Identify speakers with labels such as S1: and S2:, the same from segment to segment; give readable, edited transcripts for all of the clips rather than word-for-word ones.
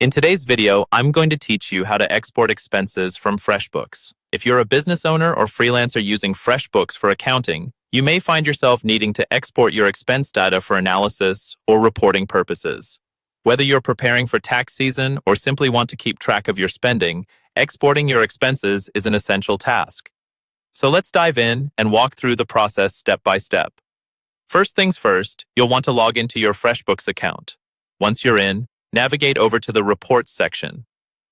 S1: In today's video, I'm going to teach you how to export expenses from Freshbooks. If you're a business owner or freelancer using Freshbooks for accounting, you may find yourself needing to export your expense data for analysis or reporting purposes. Whether you're preparing for tax season or simply want to keep track of your spending, exporting your expenses is an essential task. So let's dive in and walk through the process step by step. First things first, you'll want to log into your Freshbooks account. Once you're in, navigate over to the Reports section.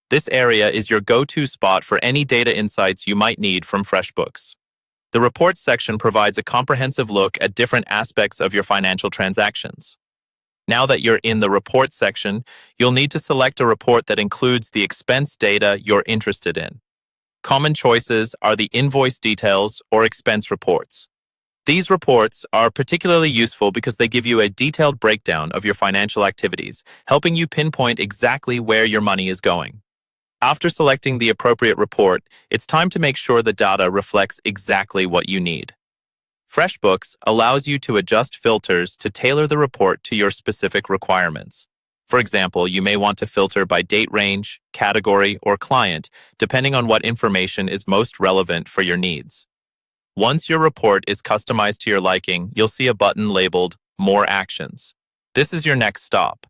S1: This area is your go-to spot for any data insights you might need from Freshbooks. The Reports section provides a comprehensive look at different aspects of your financial transactions. Now that you're in the Reports section, you'll need to select a report that includes the expense data you're interested in. Common choices are the invoice details or expense reports. These reports are particularly useful because they give you a detailed breakdown of your financial activities, helping you pinpoint exactly where your money is going. After selecting the appropriate report, it's time to make sure the data reflects exactly what you need. Freshbooks allows you to adjust filters to tailor the report to your specific requirements. For example, you may want to filter by date range, category, or client, depending on what information is most relevant for your needs. Once your report is customized to your liking, you'll see a button labeled More Actions. This is your next stop.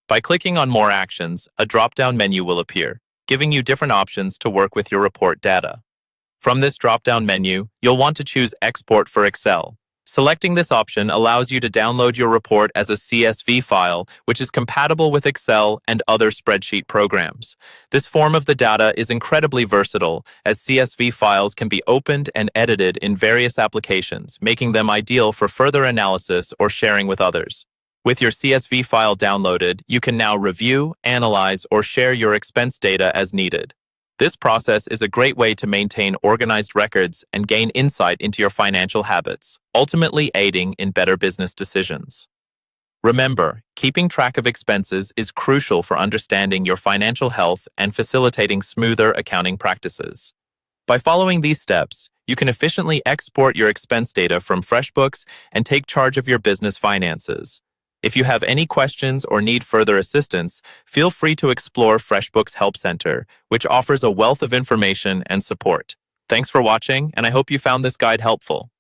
S1: By clicking on More Actions, a drop-down menu will appear, giving you different options to work with your report data. From this drop-down menu, you'll want to choose Export for Excel. Selecting this option allows you to download your report as a CSV file, which is compatible with Excel and other spreadsheet programs. This form of the data is incredibly versatile, as CSV files can be opened and edited in various applications, making them ideal for further analysis or sharing with others. With your CSV file downloaded, you can now review, analyze, or share your expense data as needed. This process is a great way to maintain organized records and gain insight into your financial habits, ultimately aiding in better business decisions. Remember, keeping track of expenses is crucial for understanding your financial health and facilitating smoother accounting practices. By following these steps, you can efficiently export your expense data from Freshbooks and take charge of your business finances. If you have any questions or need further assistance, feel free to explore Freshbooks Help Center, which offers a wealth of information and support. Thanks for watching, and I hope you found this guide helpful.